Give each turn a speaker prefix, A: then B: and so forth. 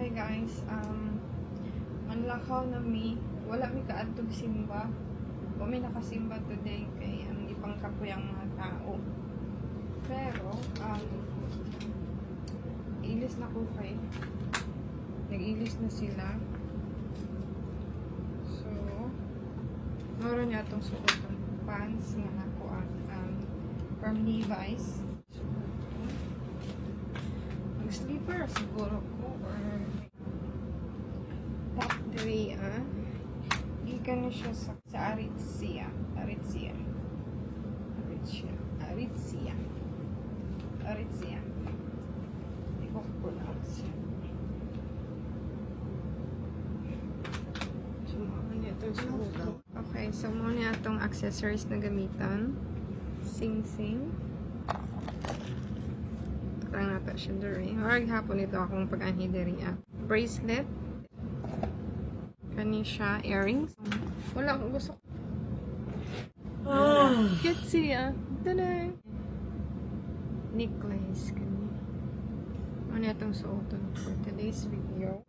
A: Hi guys, manlakaw na wala mi kaadtog simba. O may nakasimba today kay ipangkapoy ang mga tao. Pero, ilis na ko kay. Nag-ilis na sila. So, meron niya itong suot ng pants nga ako from Levi's. Mag-sleeper siguro ko or top 3 gikan na siya sa Aritzia. Hindi ko pronounce. Okay, so muna itong accessories na gamitan. Sing-sing. Lang nato siya diri. Or hapon ito akong pag-anhi diri. Bracelet. Kani siya. Earrings. Wala akong gusto. Cute siya. Tada! Necklace. Kani. Ano itong suoton for today's video.